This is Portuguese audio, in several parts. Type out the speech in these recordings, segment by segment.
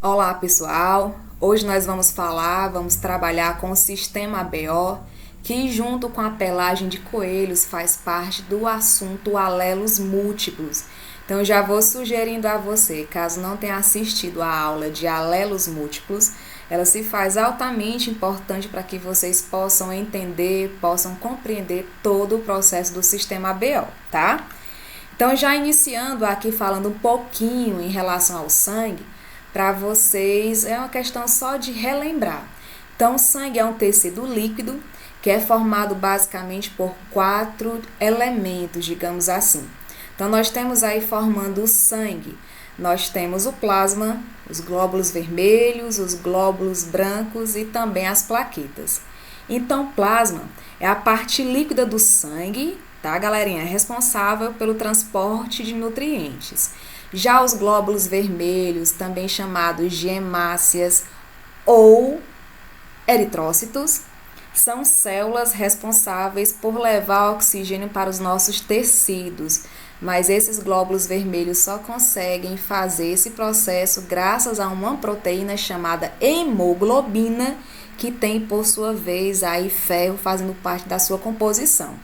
Olá pessoal, hoje nós vamos trabalhar com o sistema ABO, que junto com a pelagem de coelhos faz parte do assunto alelos múltiplos. Então já vou sugerindo a você, caso não tenha assistido a aula de alelos múltiplos, ela se faz altamente importante para que vocês possam entender, possam compreender todo o processo do sistema ABO, tá? Então já iniciando aqui falando um pouquinho em relação ao sangue, para vocês é uma questão só de relembrar. Então, o sangue é um tecido líquido que é formado basicamente por 4 elementos, digamos assim. Então, nós temos aí formando o sangue. Nós temos o plasma, os glóbulos vermelhos, os glóbulos brancos e também as plaquetas. Então, plasma é a parte líquida do sangue, tá, galerinha? É responsável pelo transporte de nutrientes. Já os glóbulos vermelhos, também chamados de hemácias ou eritrócitos, são células responsáveis por levar oxigênio para os nossos tecidos, mas esses glóbulos vermelhos só conseguem fazer esse processo graças a uma proteína chamada hemoglobina, que tem por sua vez aí ferro fazendo parte da sua composição.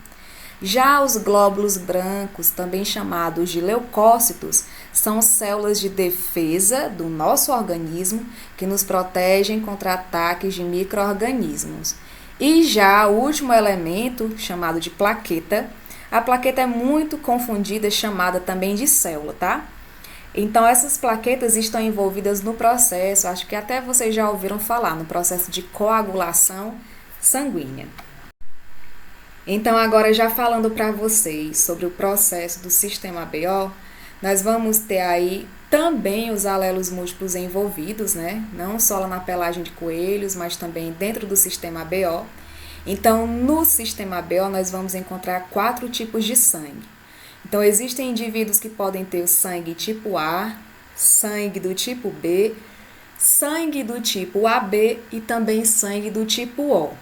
Já os glóbulos brancos, também chamados de leucócitos, são células de defesa do nosso organismo que nos protegem contra ataques de micro-organismos. E já o último elemento, chamado de plaqueta, a plaqueta é muito confundida, chamada também de célula, tá? Então, essas plaquetas estão envolvidas no processo, acho que até vocês já ouviram falar, no processo de coagulação sanguínea. Então, agora já falando para vocês sobre o processo do sistema ABO, nós vamos ter aí também os alelos múltiplos envolvidos, né? Não só lá na pelagem de coelhos, mas também dentro do sistema ABO. Então, no sistema ABO, nós vamos encontrar 4 tipos de sangue. Então, existem indivíduos que podem ter o sangue tipo A, sangue do tipo B, sangue do tipo AB e também sangue do tipo O.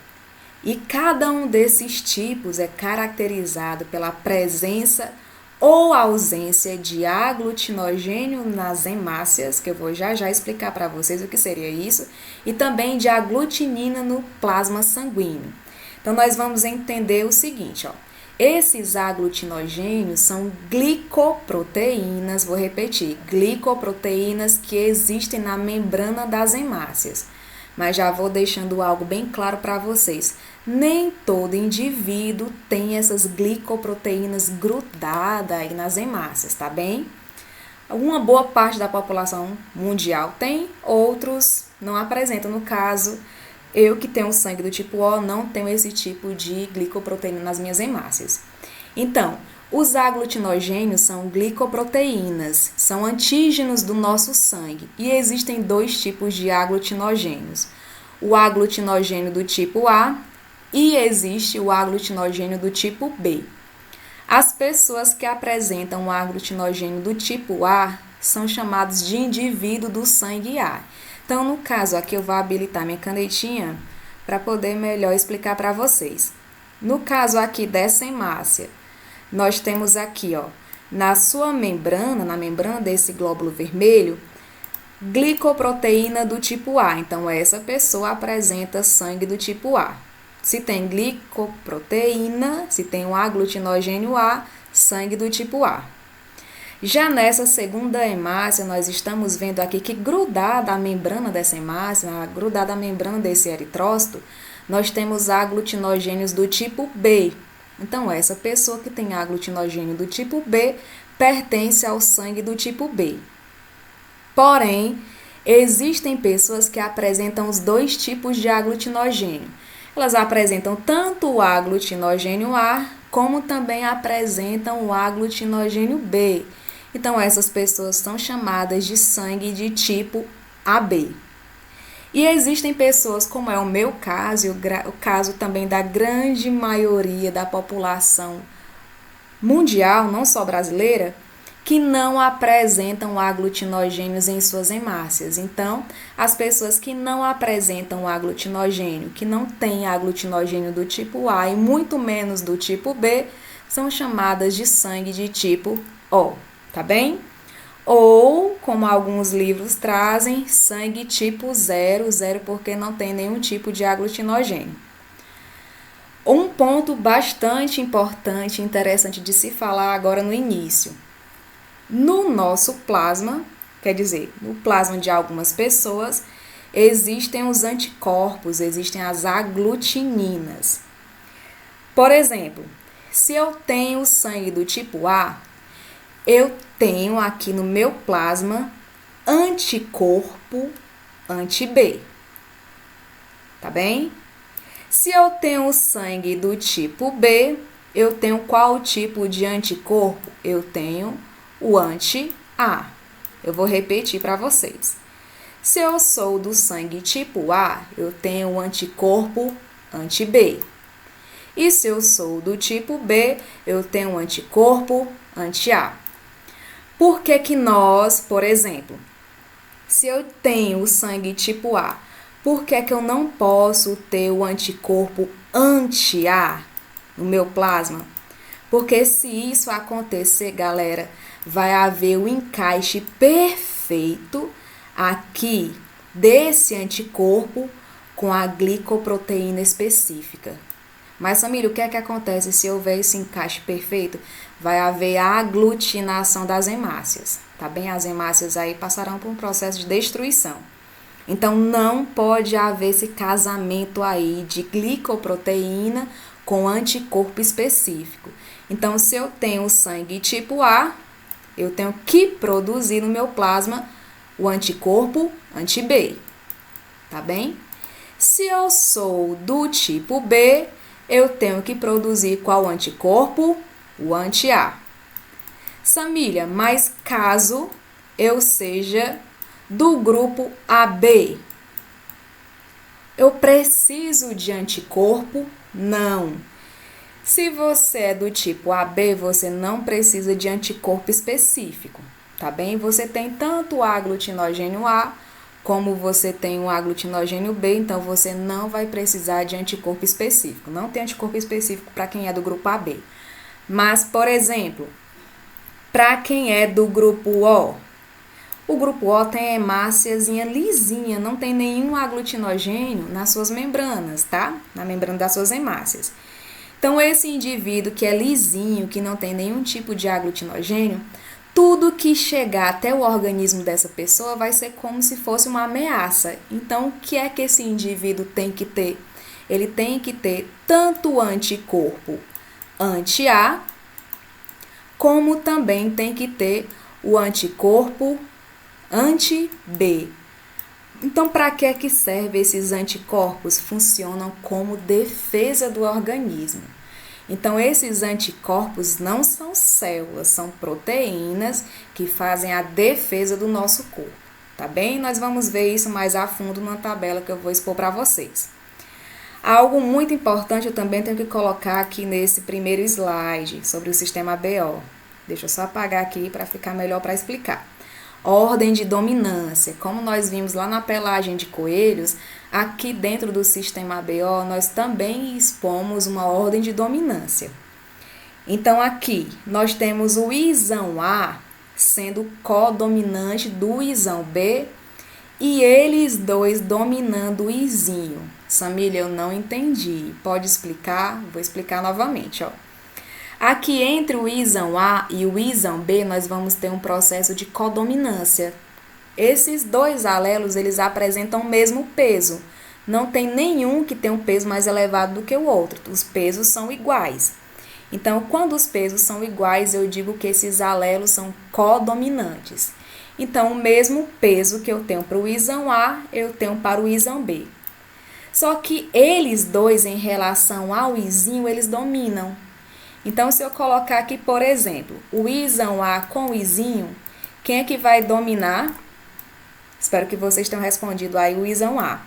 E cada um desses tipos é caracterizado pela presença ou ausência de aglutinogênio nas hemácias, que eu vou já explicar para vocês o que seria isso, e também de aglutinina no plasma sanguíneo. Então, nós vamos entender o seguinte, ó. Esses aglutinogênios são glicoproteínas, vou repetir, glicoproteínas que existem na membrana das hemácias. Mas já vou deixando algo bem claro para vocês. Nem todo indivíduo tem essas glicoproteínas grudadas aí nas hemácias, tá bem? Uma boa parte da população mundial tem, outros não apresentam. No caso, eu que tenho sangue do tipo O, não tenho esse tipo de glicoproteína nas minhas hemácias. Então, os aglutinogênios são glicoproteínas, são antígenos do nosso sangue e existem 2 tipos de aglutinogênios. O aglutinogênio do tipo A e existe o aglutinogênio do tipo B. As pessoas que apresentam o aglutinogênio do tipo A são chamados de indivíduo do sangue A. Então, no caso aqui, eu vou habilitar minha canetinha para poder melhor explicar para vocês. No caso aqui dessa hemácia, nós temos aqui, ó, na sua membrana, na membrana desse glóbulo vermelho, glicoproteína do tipo A. Então, essa pessoa apresenta sangue do tipo A. Se tem glicoproteína, se tem um aglutinogênio A, sangue do tipo A. Já nessa segunda hemácia, nós estamos vendo aqui que grudada à membrana dessa hemácia, grudada à membrana desse eritrócito, nós temos aglutinogênios do tipo B. Então, essa pessoa que tem aglutinogênio do tipo B pertence ao sangue do tipo B. Porém, existem pessoas que apresentam os 2 tipos de aglutinogênio. Elas apresentam tanto o aglutinogênio A, como também apresentam o aglutinogênio B. Então, essas pessoas são chamadas de sangue de tipo AB. E existem pessoas, como é o meu caso, e o caso também da grande maioria da população mundial, não só brasileira, que não apresentam aglutinogênios em suas hemácias. Então, as pessoas que não apresentam aglutinogênio, que não têm aglutinogênio do tipo A e muito menos do tipo B, são chamadas de sangue de tipo O, tá bem? Ou, como alguns livros trazem, sangue tipo 0, 0 porque não tem nenhum tipo de aglutinogênio. Um ponto bastante importante e interessante de se falar agora no início. No nosso plasma, quer dizer, no plasma de algumas pessoas, existem os anticorpos, existem as aglutininas. Por exemplo, se eu tenho sangue do tipo A, eu tenho aqui no meu plasma anticorpo anti-B. Tá bem? Se eu tenho sangue do tipo B, eu tenho qual tipo de anticorpo? Eu tenho o anti-A. Eu vou repetir para vocês. Se eu sou do sangue tipo A, eu tenho o anticorpo anti-B. E se eu sou do tipo B, eu tenho o anticorpo anti-A. Por que que nós, por exemplo, se eu tenho o sangue tipo A, por que que eu não posso ter o anticorpo anti-A no meu plasma? Porque se isso acontecer, galera, vai haver o encaixe perfeito aqui desse anticorpo com a glicoproteína específica. Mas, Samira, o que é que acontece se houver esse encaixe perfeito? Vai haver a aglutinação das hemácias, tá bem? As hemácias aí passarão por um processo de destruição. Então, não pode haver esse casamento aí de glicoproteína com anticorpo específico. Então, se eu tenho sangue tipo A, eu tenho que produzir no meu plasma o anticorpo anti-B, tá bem? Se eu sou do tipo B, eu tenho que produzir qual anticorpo? O anti-A. Samília, mas caso eu seja do grupo AB, eu preciso de anticorpo? Não. Se você é do tipo AB, você não precisa de anticorpo específico, tá bem? Você tem tanto o aglutinogênio A, como você tem o aglutinogênio B, então você não vai precisar de anticorpo específico. Não tem anticorpo específico para quem é do grupo AB. Mas, por exemplo, para quem é do grupo O grupo O tem hemáciazinha lisinha, não tem nenhum aglutinogênio nas suas membranas, tá? Na membrana das suas hemácias. Então, esse indivíduo que é lisinho, que não tem nenhum tipo de aglutinogênio, tudo que chegar até o organismo dessa pessoa vai ser como se fosse uma ameaça. Então, o que é que esse indivíduo tem que ter? Ele tem que ter tanto o anticorpo anti-A, como também tem que ter o anticorpo anti-B. Então, para que é que servem esses anticorpos? Funcionam como defesa do organismo. Então, esses anticorpos não são células, são proteínas que fazem a defesa do nosso corpo, tá bem? Nós vamos ver isso mais a fundo numa tabela que eu vou expor para vocês. Algo muito importante eu também tenho que colocar aqui nesse primeiro slide sobre o sistema BO. Deixa eu só apagar aqui para ficar melhor para explicar. Ordem de dominância. Como nós vimos lá na pelagem de coelhos, aqui dentro do sistema BO nós também expomos uma ordem de dominância. Então, aqui nós temos o isão A sendo codominante do isão B e eles dois dominando o izinho. Samília, eu não entendi. Pode explicar? Vou explicar novamente, ó. Aqui entre o isão A e o isão B, nós vamos ter um processo de codominância. Esses dois alelos, eles apresentam o mesmo peso. Não tem nenhum que tenha um peso mais elevado do que o outro. Os pesos são iguais. Então, quando os pesos são iguais, eu digo que esses alelos são codominantes. Então, o mesmo peso que eu tenho para o isão A, eu tenho para o isão B. Só que eles dois, em relação ao izinho, eles dominam. Então, se eu colocar aqui, por exemplo, o isão A com o izinho, quem é que vai dominar? Espero que vocês tenham respondido aí o isão A.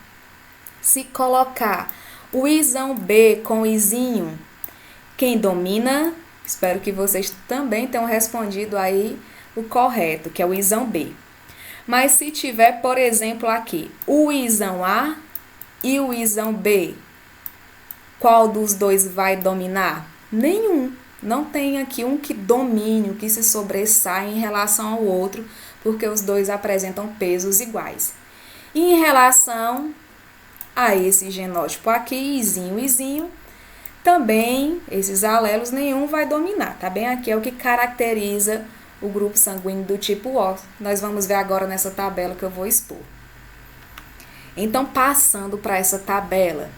Se colocar o isão B com o izinho, quem domina? Espero que vocês também tenham respondido aí o correto, que é o isão B. Mas se tiver, por exemplo, aqui, o isão A e o isão B, qual dos dois vai dominar? Nenhum. Não tem aqui um que domine, um que se sobressai em relação ao outro, porque os dois apresentam pesos iguais. E em relação a esse genótipo aqui, izinho, izinho, também esses alelos nenhum vai dominar, tá bem? Aqui é o que caracteriza o grupo sanguíneo do tipo O. Nós vamos ver agora nessa tabela que eu vou expor. Então, passando para essa tabela,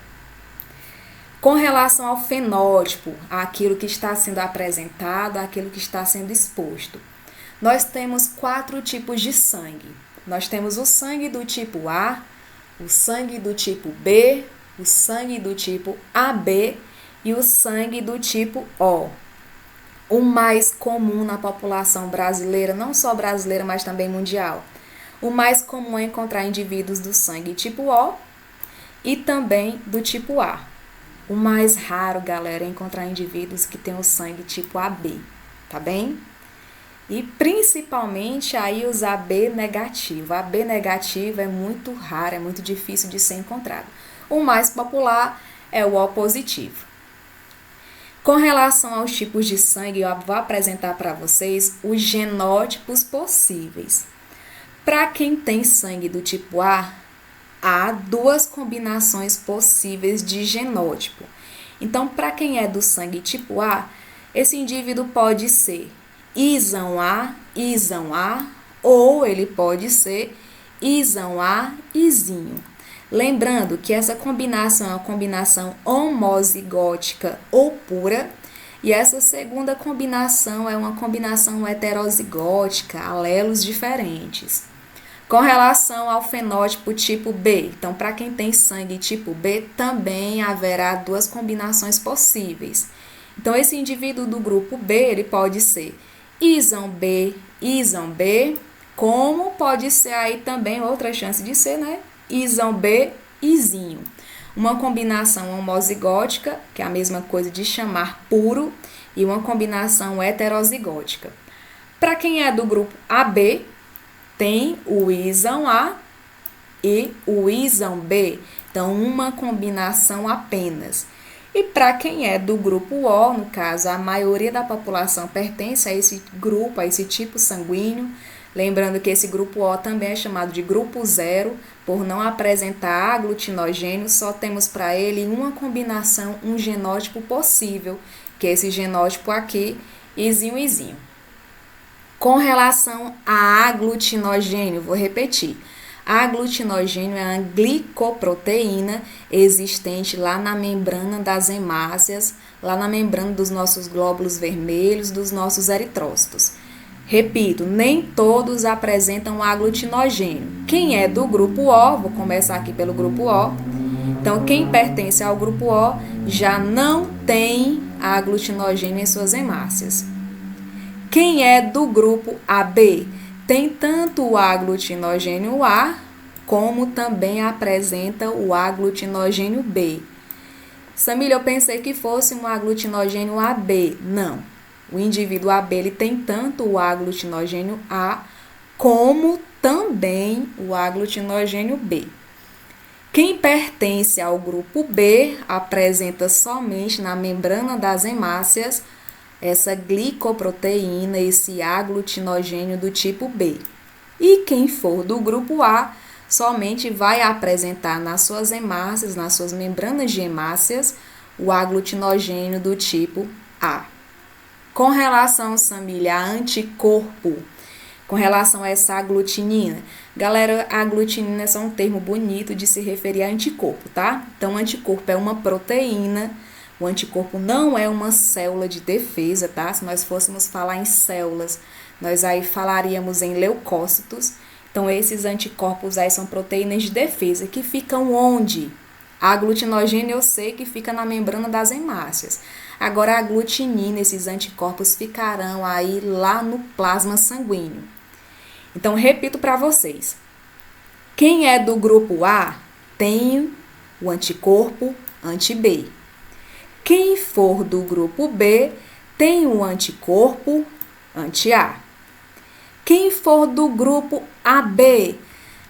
com relação ao fenótipo, aquilo que está sendo apresentado, aquilo que está sendo exposto, nós temos 4 tipos de sangue. Nós temos o sangue do tipo A, o sangue do tipo B, o sangue do tipo AB e o sangue do tipo O. O mais comum na população brasileira, não só brasileira, mas também mundial. O mais comum é encontrar indivíduos do sangue tipo O e também do tipo A. O mais raro, galera, é encontrar indivíduos que têm o sangue tipo AB, tá bem? E principalmente aí os AB negativo. AB negativo é muito raro, é muito difícil de ser encontrado. O mais popular é o O positivo. Com relação aos tipos de sangue, eu vou apresentar para vocês os genótipos possíveis. Para quem tem sangue do tipo A, há 2 combinações possíveis de genótipo. Então, para quem é do sangue tipo A, esse indivíduo pode ser Isão A, ou ele pode ser Isão A, Izinho. Lembrando que essa combinação é uma combinação homozigótica ou pura, e essa segunda combinação é uma combinação heterozigótica, alelos diferentes. Com relação ao fenótipo tipo B, então para quem tem sangue tipo B, também haverá 2 combinações possíveis. Então esse indivíduo do grupo B, ele pode ser Isão B, como pode ser aí também outra chance de ser, né? Isão B, Izinho. Uma combinação homozigótica, que é a mesma coisa de chamar puro, e uma combinação heterozigótica. Para quem é do grupo AB, tem o Isão A e o Isão B. Então, uma combinação apenas. E para quem é do grupo O, no caso, a maioria da população pertence a esse grupo, a esse tipo sanguíneo. Lembrando que esse grupo O também é chamado de grupo 0, por não apresentar aglutinogênio, só temos para ele uma combinação, um genótipo possível, que é esse genótipo aqui, izinho, izinho. Com relação a aglutinogênio, vou repetir. A aglutinogênio é a glicoproteína existente lá na membrana das hemácias, lá na membrana dos nossos glóbulos vermelhos, dos nossos eritrócitos. Repito, nem todos apresentam aglutinogênio. Quem é do grupo O, vou começar aqui pelo grupo O. Então, quem pertence ao grupo O já não tem aglutinogênio em suas hemácias. Quem é do grupo AB tem tanto o aglutinogênio A, como também apresenta o aglutinogênio B. Samília, eu pensei que fosse um aglutinogênio AB. Não. O indivíduo AB ele tem tanto o aglutinogênio A, como também o aglutinogênio B. Quem pertence ao grupo B apresenta somente na membrana das hemácias essa glicoproteína, esse aglutinogênio do tipo B. E quem for do grupo A, somente vai apresentar nas suas hemácias, nas suas membranas de hemácias, o aglutinogênio do tipo A. Com relação, Samília, a anticorpo, com relação a essa aglutinina, galera, a aglutinina é só um termo bonito de se referir a anticorpo, tá? Então, anticorpo é uma proteína. O anticorpo não é uma célula de defesa, tá? Se nós fôssemos falar em células, nós aí falaríamos em leucócitos. Então, esses anticorpos aí são proteínas de defesa que ficam onde? A aglutinogênio eu sei que fica na membrana das hemácias. Agora, a aglutinina, esses anticorpos ficarão aí lá no plasma sanguíneo. Então, repito para vocês. Quem é do grupo A tem o anticorpo anti-B. Quem for do grupo B tem o anticorpo anti-A. Quem for do grupo AB,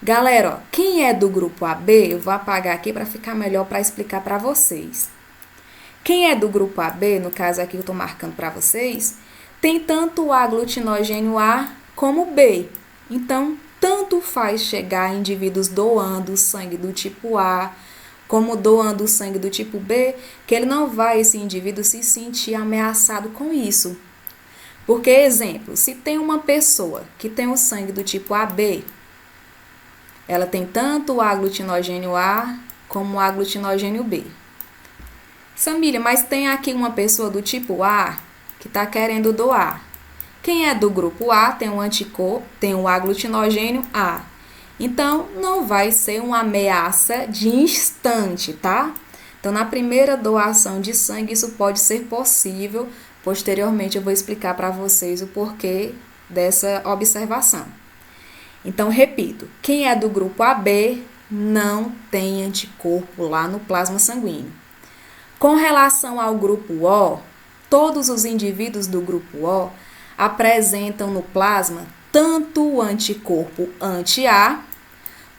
galera, ó, quem é do grupo AB, eu vou apagar aqui para ficar melhor para explicar para vocês. Quem é do grupo AB, no caso aqui eu estou marcando para vocês, tem tanto o aglutinogênio A como B. Então, tanto faz chegar a indivíduos doando sangue do tipo A, como doando sangue do tipo B, que ele não vai, esse indivíduo, se sentir ameaçado com isso. Porque, exemplo, se tem uma pessoa que tem o sangue do tipo AB, ela tem tanto o aglutinogênio A como o aglutinogênio B. Samília, mas tem aqui uma pessoa do tipo A que está querendo doar. Quem é do grupo A tem um anticorpo, tem um aglutinogênio A. Então, não vai ser uma ameaça de instante, tá? Então, na primeira doação de sangue, isso pode ser possível. Posteriormente, eu vou explicar para vocês o porquê dessa observação. Então, repito, quem é do grupo AB não tem anticorpo lá no plasma sanguíneo. Com relação ao grupo O, todos os indivíduos do grupo O apresentam no plasma tanto o anticorpo anti-A,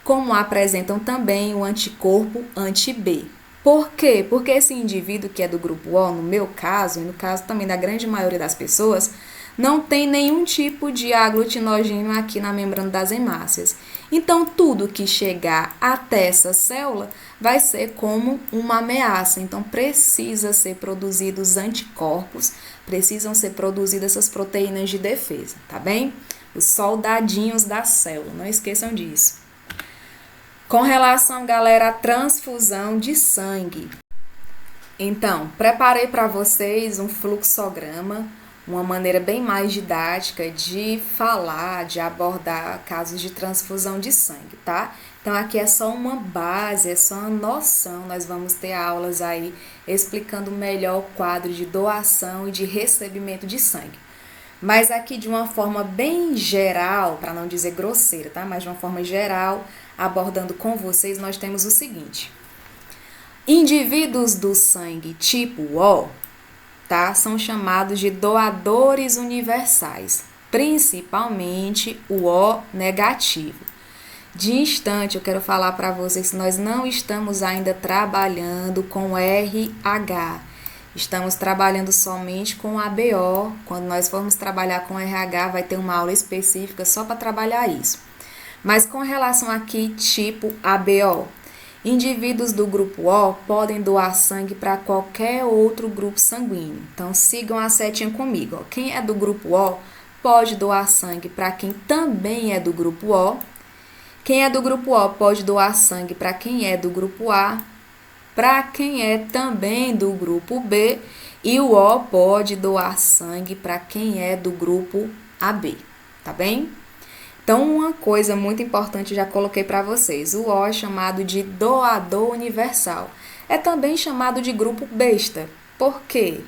como apresentam também o anticorpo anti-B. Por quê? Porque esse indivíduo que é do grupo O, no meu caso, e no caso também da grande maioria das pessoas, não tem nenhum tipo de aglutinogênio aqui na membrana das hemácias. Então, tudo que chegar até essa célula vai ser como uma ameaça. Então, precisa ser produzidos anticorpos, precisam ser produzidas essas proteínas de defesa, tá bem? Os soldadinhos da célula, não esqueçam disso. Com relação, galera, à transfusão de sangue. Então, preparei para vocês um fluxograma, uma maneira bem mais didática de falar, de abordar casos de transfusão de sangue, tá? Então, aqui é só uma base, é só uma noção. Nós vamos ter aulas aí explicando melhor o quadro de doação e de recebimento de sangue. Mas aqui de uma forma bem geral, para não dizer grosseira, tá? Mas de uma forma geral, abordando com vocês, nós temos o seguinte. Indivíduos do sangue tipo O, tá? São chamados de doadores universais, principalmente o O negativo. De instante, eu quero falar para vocês que nós não estamos ainda trabalhando com RH. Estamos trabalhando somente com ABO. Quando nós formos trabalhar com RH, vai ter uma aula específica só para trabalhar isso. Mas com relação aqui, tipo ABO, indivíduos do grupo O podem doar sangue para qualquer outro grupo sanguíneo. Então, sigam a setinha comigo. Quem é do grupo O pode doar sangue para quem também é do grupo O. Quem é do grupo O pode doar sangue para quem é do grupo A, para quem é também do grupo B, e o O pode doar sangue para quem é do grupo AB, tá bem? Então, uma coisa muito importante já coloquei para vocês, o O é chamado de doador universal. É também chamado de grupo besta. Por quê?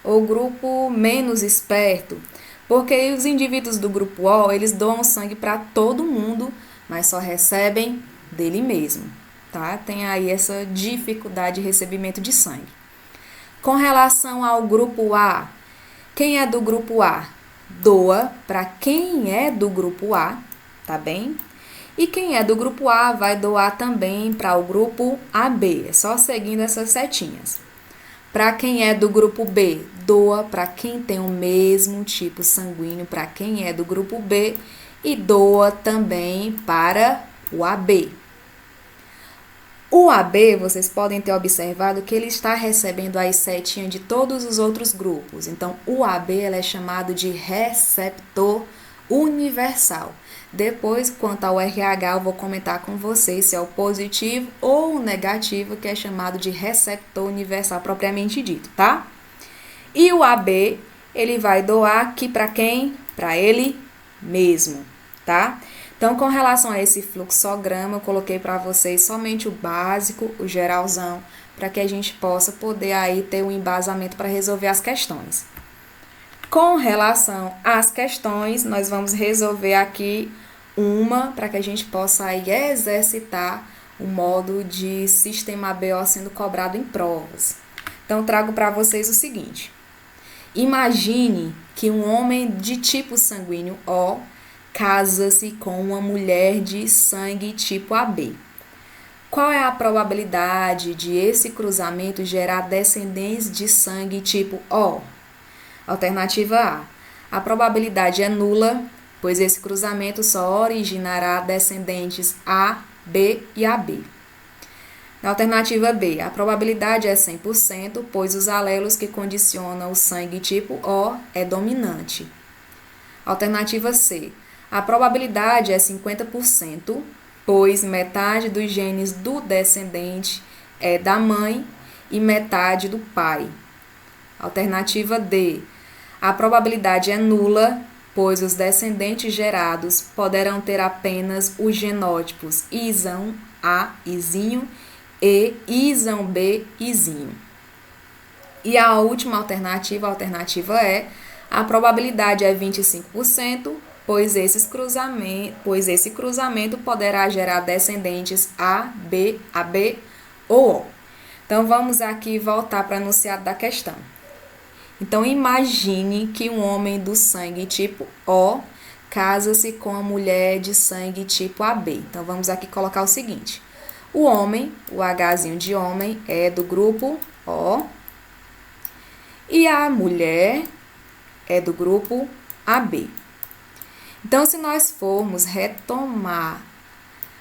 Ou grupo menos esperto. Porque os indivíduos do grupo O, eles doam sangue para todo mundo, mas só recebem dele mesmo, tá? Tem aí essa dificuldade de recebimento de sangue. Com relação ao grupo A, quem é do grupo A doa para quem é do grupo A, tá bem? E quem é do grupo A vai doar também para o grupo AB, é só seguindo essas setinhas. Para quem é do grupo B, doa para quem tem o mesmo tipo sanguíneo para quem é do grupo B e doa também para o AB. O AB, vocês podem ter observado que ele está recebendo as setinhas de todos os outros grupos. Então, o AB ele é chamado de receptor universal. Depois, quanto ao RH, eu vou comentar com vocês se é o positivo ou o negativo, que é chamado de receptor universal propriamente dito, tá? E o AB, ele vai doar aqui para quem? Para ele mesmo, tá? Então, com relação a esse fluxograma, eu coloquei para vocês somente o básico, o geralzão, para que a gente possa poder aí ter um embasamento para resolver as questões. Com relação às questões, nós vamos resolver aqui uma para que a gente possa aí exercitar o modo de sistema ABO sendo cobrado em provas. Então, trago para vocês o seguinte. Imagine que um homem de tipo sanguíneo O casa-se com uma mulher de sangue tipo AB. Qual é a probabilidade de esse cruzamento gerar descendentes de sangue tipo O? Alternativa A. A probabilidade é nula, pois esse cruzamento só originará descendentes A, B e AB. Na alternativa B, a probabilidade é 100%, pois os alelos que condicionam o sangue tipo O é dominante. Alternativa C, a probabilidade é 50%, pois metade dos genes do descendente é da mãe e metade do pai. Alternativa D, a probabilidade é nula, pois os descendentes gerados poderão ter apenas os genótipos Isão A, Izinho, e Isão B, Izinho. E a última alternativa, a alternativa E, a probabilidade é 25%, pois esse cruzamento poderá gerar descendentes A, B, AB ou O. Então, vamos aqui voltar para o enunciado da questão. Então, imagine que um homem do sangue tipo O casa-se com a mulher de sangue tipo AB. Então, vamos aqui colocar o seguinte. O homem, o Hzinho de homem, é do grupo O. E a mulher é do grupo AB. Então, se nós formos retomar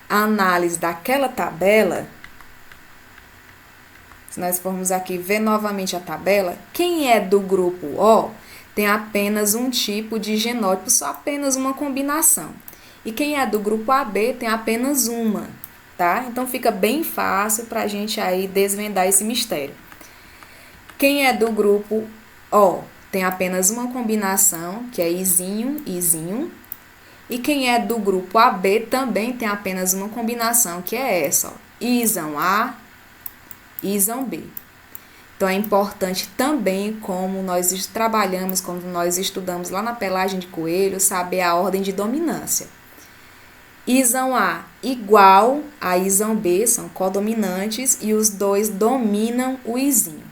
a análise daquela tabela, se nós formos aqui ver novamente a tabela, quem é do grupo O tem apenas um tipo de genótipo, só apenas uma combinação. E quem é do grupo AB tem apenas uma, tá? Então, fica bem fácil para a gente aí desvendar esse mistério. Quem é do grupo O tem apenas uma combinação, que é Izinho, Izinho. E quem é do grupo AB também tem apenas uma combinação, que é essa, ó, Isão A, Isão B. Então, é importante também, como nós trabalhamos, como nós estudamos lá na pelagem de coelho, saber a ordem de dominância. Isão A igual a Isão B, são codominantes, e os dois dominam o Izinho.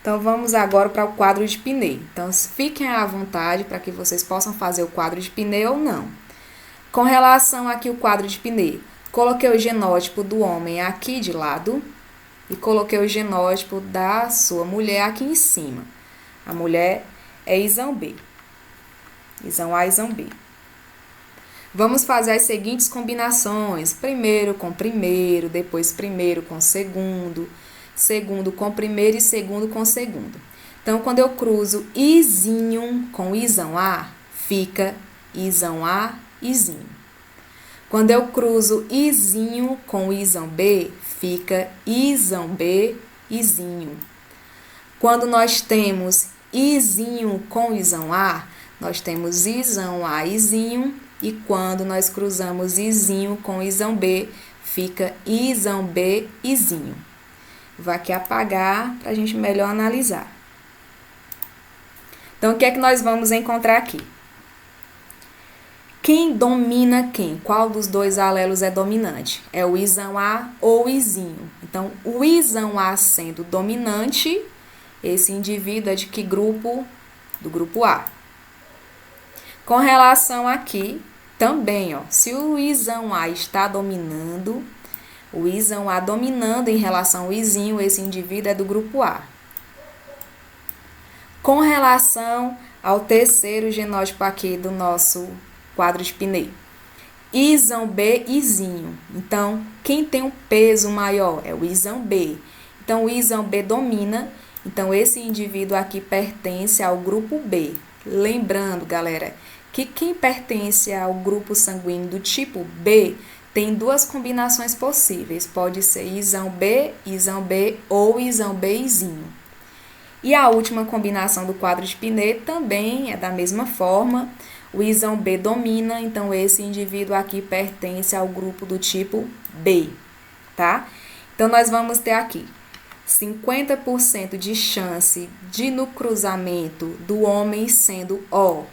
Então, vamos agora para o quadro de Piney. Então, fiquem à vontade para que vocês possam fazer o quadro de Piney ou não. Com relação aqui ao quadro de Piney, coloquei o genótipo do homem aqui de lado e coloquei o genótipo da sua mulher aqui em cima. A mulher é Isão B. Isão A, Isão B. Vamos fazer as seguintes combinações. Primeiro com primeiro, depois primeiro com segundo, segundo com primeiro e segundo com segundo. Então, quando eu cruzo Izinho com Isão A, fica Isão A, Izinho. Quando eu cruzo Izinho com Isão B, fica Isão B, Izinho. Quando nós temos Izinho com Isão A, nós temos Isão A, Izinho. E quando nós cruzamos Izinho com Isão B, fica Isão B, Izinho. Vou aqui apagar para a gente melhor analisar. Então, o que é que nós vamos encontrar aqui? Quem domina quem? Qual dos dois alelos é dominante? É o Isão A ou o Izinho. Então, o Isão A sendo dominante, esse indivíduo é de que grupo? Do grupo A. Com relação aqui, também, ó, se o Isão A está dominando, o Isão A dominando em relação ao Izinho, esse indivíduo é do grupo A. Com relação ao terceiro genótipo aqui do nosso quadro de Piney, Isão B, Izinho. Então, quem tem um peso maior é o Isão B. Então, o Isão B domina. Então, esse indivíduo aqui pertence ao grupo B. Lembrando, galera, que quem pertence ao grupo sanguíneo do tipo B tem duas combinações possíveis. Pode ser Isão B ou Isão B, Izinho. E a última combinação do quadro de Piney também é da mesma forma. O Isão B domina, então esse indivíduo aqui pertence ao grupo do tipo B, tá? Então, nós vamos ter aqui 50% de chance de no cruzamento do homem sendo O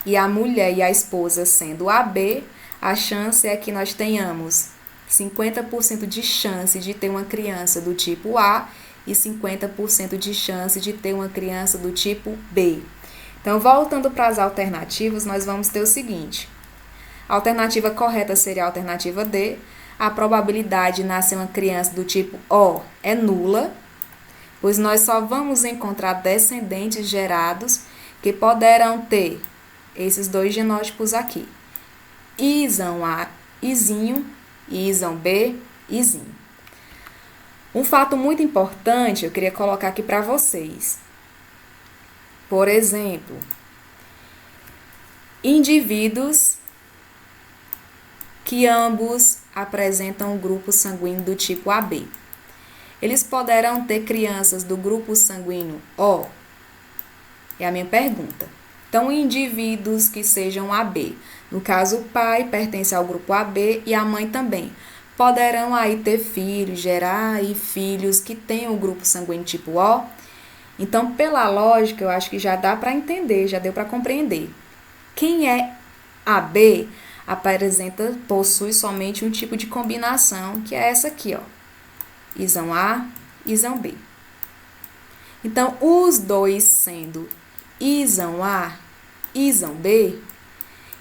e a mulher e a esposa sendo AB, a chance é que nós tenhamos 50% de chance de ter uma criança do tipo A e 50% de chance de ter uma criança do tipo B. Então, voltando para as alternativas, nós vamos ter o seguinte. A alternativa correta seria a alternativa D. a probabilidade de nascer uma criança do tipo O é nula, pois nós só vamos encontrar descendentes gerados que poderão ter esses dois genótipos aqui. Isão A, Izinho, e Isão B, Izinho. Um fato muito importante eu queria colocar aqui para vocês. Por exemplo, indivíduos que ambos apresentam um grupo sanguíneo do tipo AB. Eles poderão ter crianças do grupo sanguíneo O? É a minha pergunta. Então, indivíduos que sejam AB, no caso o pai pertence ao grupo AB e a mãe também, poderão aí ter filhos, gerar aí filhos que tenham o grupo sanguíneo tipo O? Então, pela lógica, eu acho que já dá para entender, já deu para compreender. Quem é AB possui somente um tipo de combinação, que é essa aqui, ó. Isão A, Isão B. Então, os dois sendo Isão A, Isão B,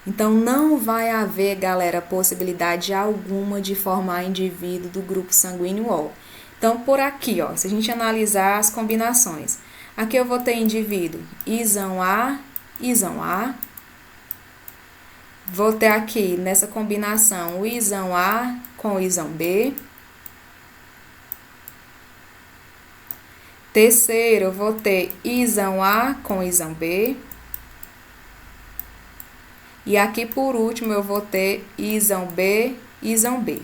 então não vai haver, galera, possibilidade alguma de formar indivíduo do grupo sanguíneo O. Então, por aqui, ó, se a gente analisar as combinações, aqui eu vou ter indivíduo Isão A, Isão A. Vou ter aqui, nessa combinação, o Isão A com o Isão B. Terceiro, eu vou ter Isão A com Isão B. E aqui, por último, eu vou ter Isão B, Isão B.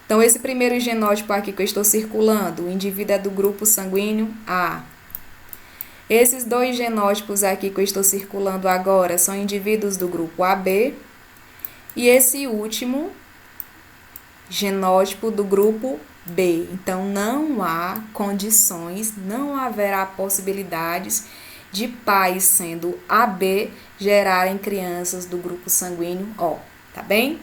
Então, esse primeiro genótipo aqui que eu estou circulando, o indivíduo é do grupo sanguíneo A. Esses dois genótipos aqui que eu estou circulando agora são indivíduos do grupo AB. E esse último, genótipo do grupo B. Então, não há condições, não haverá possibilidades de pais sendo AB gerarem crianças do grupo sanguíneo O, tá bem?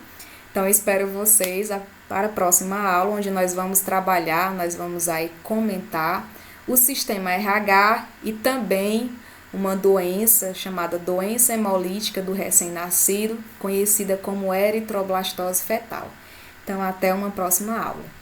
Então, eu espero vocês para a próxima aula, onde nós vamos trabalhar, nós vamos aí comentar o sistema RH e também uma doença chamada doença hemolítica do recém-nascido, conhecida como eritroblastose fetal. Então, até uma próxima aula.